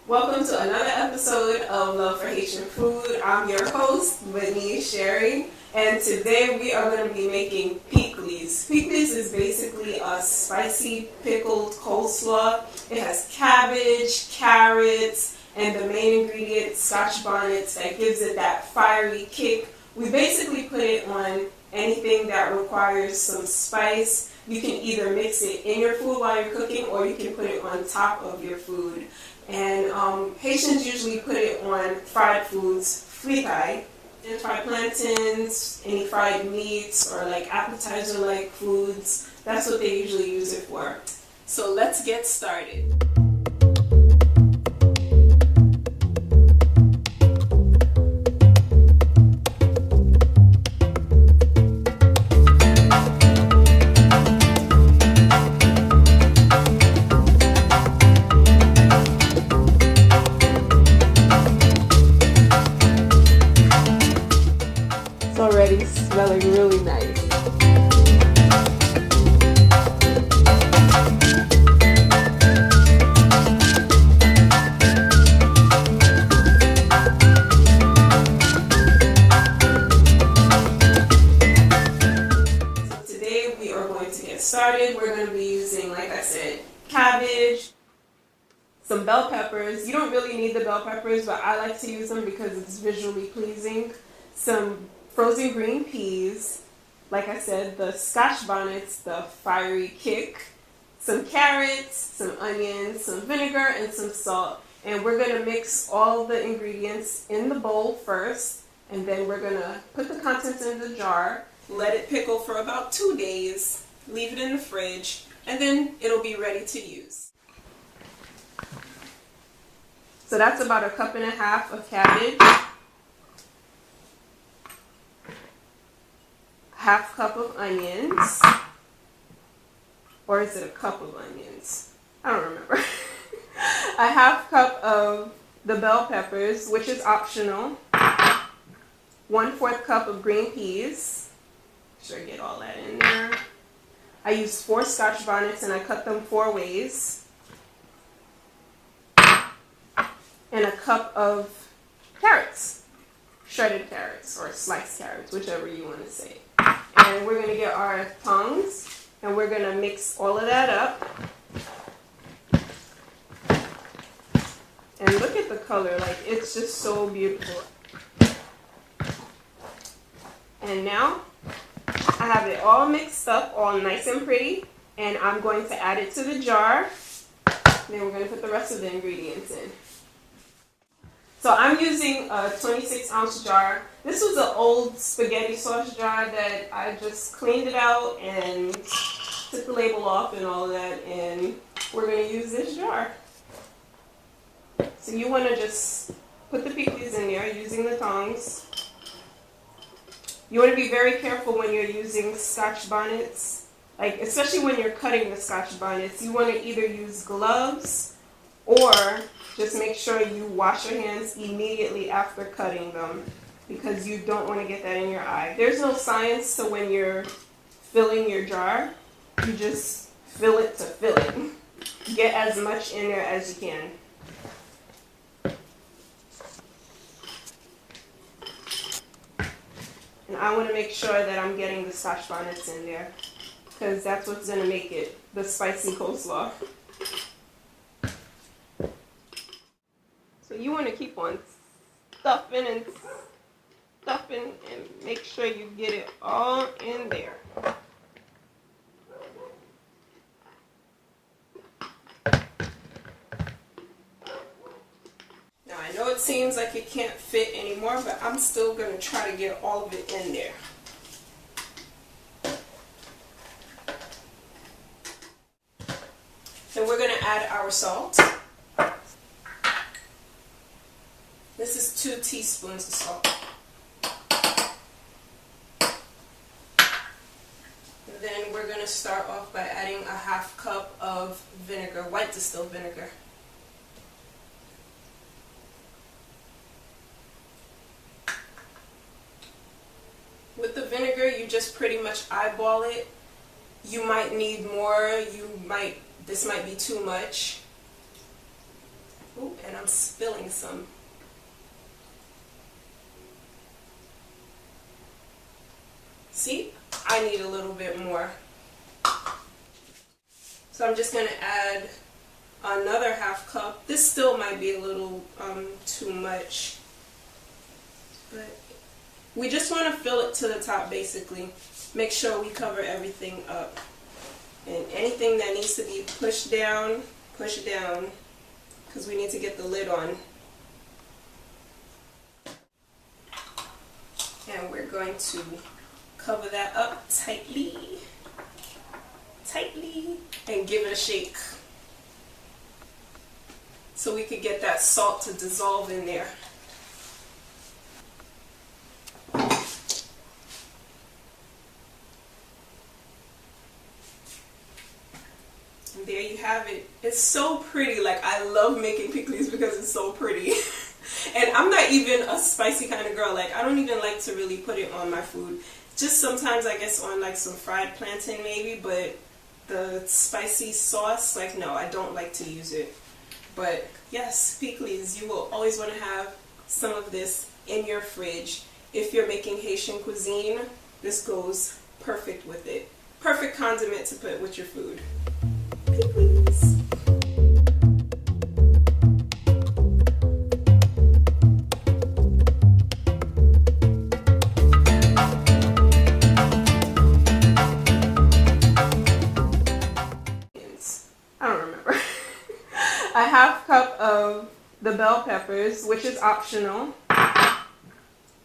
Welcome to another episode of Love for Haitian Food. I'm your host, Whitney Sherry, and today we are going to be making pickles. Pickles is basically a spicy pickled coleslaw. It has cabbage, carrots, and the main ingredient, Scotch bonnets, that gives it that fiery kick. We basically put it on anything that requires some spice. You can either mix it in your food while you're cooking, or you can put it on top of your food. And Haitians usually put it on fried foods, fritai, and fried plantains, any fried meats, or like appetizer-like foods. That's what they usually use it for. So let's get started. Already smelling really nice. So today we are going to get started. We're going to be using, like I said, cabbage, some bell peppers. You don't really need the bell peppers, but I like to use them because it's visually pleasing. Some frozen green peas, like I said, the Scotch bonnets, the fiery kick, some carrots, some onions, some vinegar, and some salt. And we're going to mix all the ingredients in the bowl first, and then we're going to put the contents in the jar, let it pickle for about 2 days, leave it in the fridge, and then it'll be ready to use. So that's about 1.5 cups of cabbage, 1/2 cup of onions, or is it a cup of onions? I don't remember. 1/2 cup of the bell peppers, which is optional. 1/4 cup of green peas. Make sure I get all that in there. I used 4 Scotch bonnets and I cut them 4 ways. And 1 cup of carrots, shredded carrots or sliced carrots, whichever you want to say. And we're going to get our tongs, and we're going to mix all of that up. And look at the color, like it's just so beautiful. And now I have it all mixed up, all nice and pretty, and I'm going to add it to the jar. Then we're going to put the rest of the ingredients in. So I'm using a 26-ounce jar. This was an old spaghetti sauce jar that I just cleaned it out and took the label off and all of that, and we're going to use this jar. So you want to just put the pickles in there using the tongs. You want to be very careful when you're using Scotch bonnets, like especially when you're cutting the Scotch bonnets. You want to either use gloves or just make sure you wash your hands immediately after cutting them, because you don't want to get that in your eye. There's no science to when you're filling your jar. You just fill it to fill it. Get as much in there as you can. And I want to make sure that I'm getting the Scotch bonnets in there, because that's what's going to make it the spicy coleslaw. So you want to keep on stuffing and stuffing and make sure you get it all in there. Now I know it seems like it can't fit anymore, but I'm still going to try to get all of it in there. Then we're going to add our salt. This is 2 teaspoons of salt. And then we're going to start off by adding 1/2 cup of vinegar, white distilled vinegar. With the vinegar, you just pretty much eyeball it. You might need more, this might be too much. Ooh, and I'm spilling some. See, I need a little bit more. So I'm just going to add another half cup. This still might be a little too much, but we just want to fill it to the top basically. Make sure we cover everything up. And anything that needs to be pushed down, push it down, because we need to get the lid on. And we're going to cover that up tightly, and give it a shake so we could get that salt to dissolve in there. And there you have it. It's so pretty. Like, I love making pickles because it's so pretty. And I'm not even a spicy kind of girl. Like, I don't even like to really put it on my food. Just sometimes I guess on like some fried plantain maybe, but the spicy sauce, like, no, I don't like to use it. But yes, pickles, you will always want to have some of this in your fridge. If you're making Haitian cuisine, this goes perfect with it. Perfect condiment to put with your food. Pickles. I don't remember. A half cup of the bell peppers, which is optional.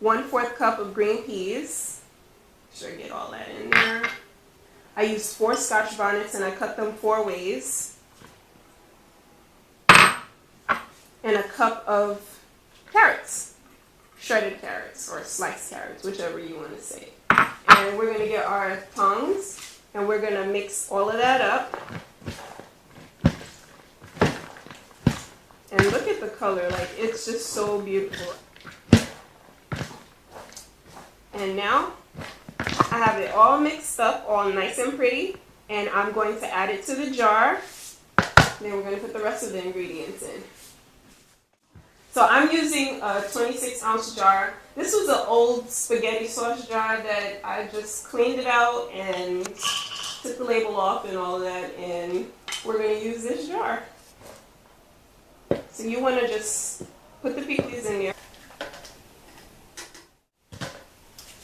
1/4 cup of green peas. Sure, get all that in there. I used 4 Scotch bonnets and I cut them 4 ways. And a cup of carrots. Shredded carrots or sliced carrots, whichever you want to say. And we're going to get our tongs and we're going to mix all of that up. And look at the color, like, it's just so beautiful. And now I have it all mixed up, all nice and pretty, and I'm going to add it to the jar. Then we're going to put the rest of the ingredients in. So I'm using a 26-ounce jar. This was an old spaghetti sauce jar that I just cleaned it out and took the label off and all of that, and we're going to use this jar. So you want to just put the pickles in there.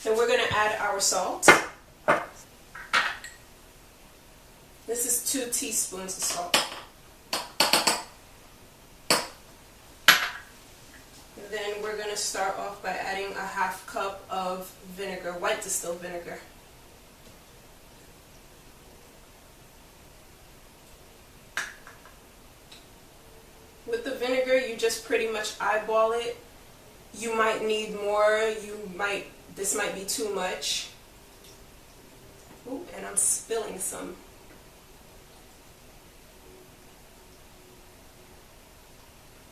Then we're going to add our salt. This is 2 teaspoons of salt. And then we're going to start off by adding a half cup of vinegar, white distilled vinegar. With the vinegar, you just pretty much eyeball it. You might need more, this might be too much. Ooh, and I'm spilling some.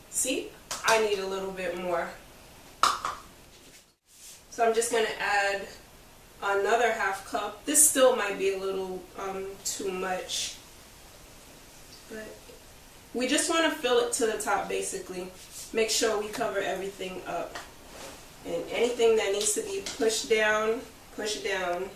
See, I need a little bit more. So I'm just going to add another half cup. This still might be a little too much, but we just want to fill it to the top basically. Make sure we cover everything up. And anything that needs to be pushed down, push it down.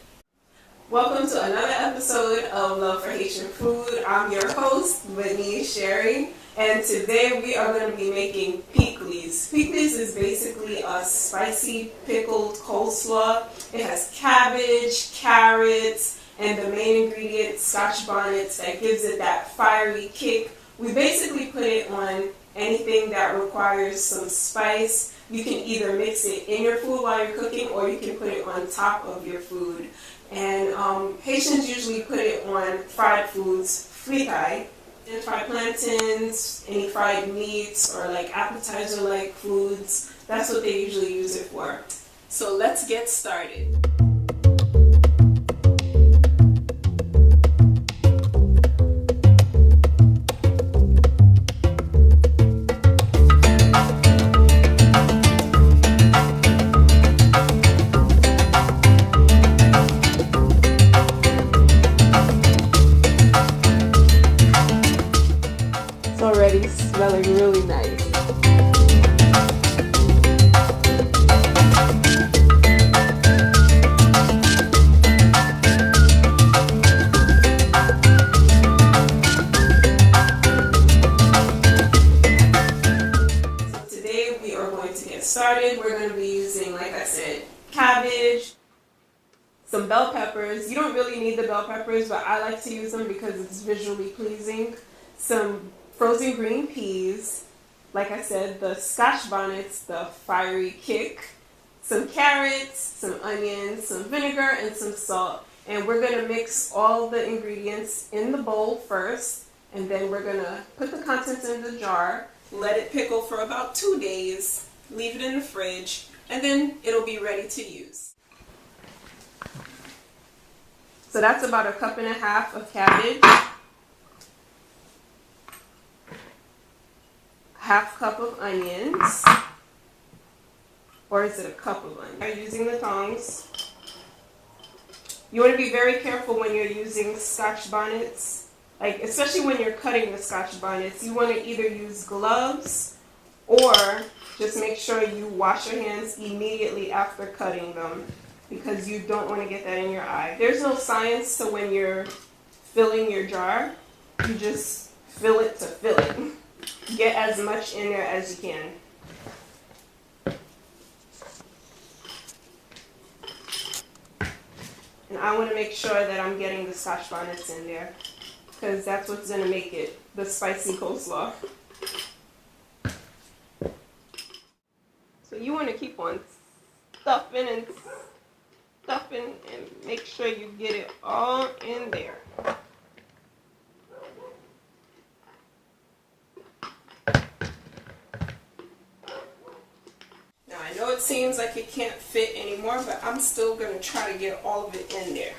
Welcome to another episode of Love for Haitian Food. I'm your host, Whitney Sherry, and today we are going to be making pickles. Pickles is basically a spicy pickled coleslaw. It has cabbage, carrots, and the main ingredient, Scotch bonnets, that gives it that fiery kick. We basically put it on anything that requires some spice. You can either mix it in your food while you're cooking, or you can put it on top of your food. And Haitians usually put it on fried foods, fritai, and fried plantains, any fried meats, or like appetizer-like foods. That's what they usually use it for. So let's get started. It's already smelling really nice. get started, we're going to be using, like I said, cabbage, some bell peppers. You don't really need the bell peppers, but I like to use them because it's visually pleasing. Some frozen green peas, like I said, the Scotch bonnets, the fiery kick, some carrots, some onions, some vinegar, and some salt. And we're going to mix all the ingredients in the bowl first, and then we're going to put the contents in the jar, let it pickle for about 2 days, leave it in the fridge, and then it'll be ready to use. So that's about 1.5 cups of cabbage, 1/2 cup of onions, or is it a cup of onions? I'm using the tongs. You want to be very careful when you're using Scotch bonnets, like especially when you're cutting the Scotch bonnets. You want to either use gloves or just make sure you wash your hands immediately after cutting them, because you don't want to get that in your eye. There's no science to when you're filling your jar. You just fill it to fill it. Get as much in there as you can. And I want to make sure that I'm getting the Scotch bonnets in there, because that's what's going to make it the spicy coleslaw. So you want to keep on stuffing and stuffing and make sure you get it all in there. Now I know it seems like it can't fit anymore, but I'm still going to try to get all of it in there.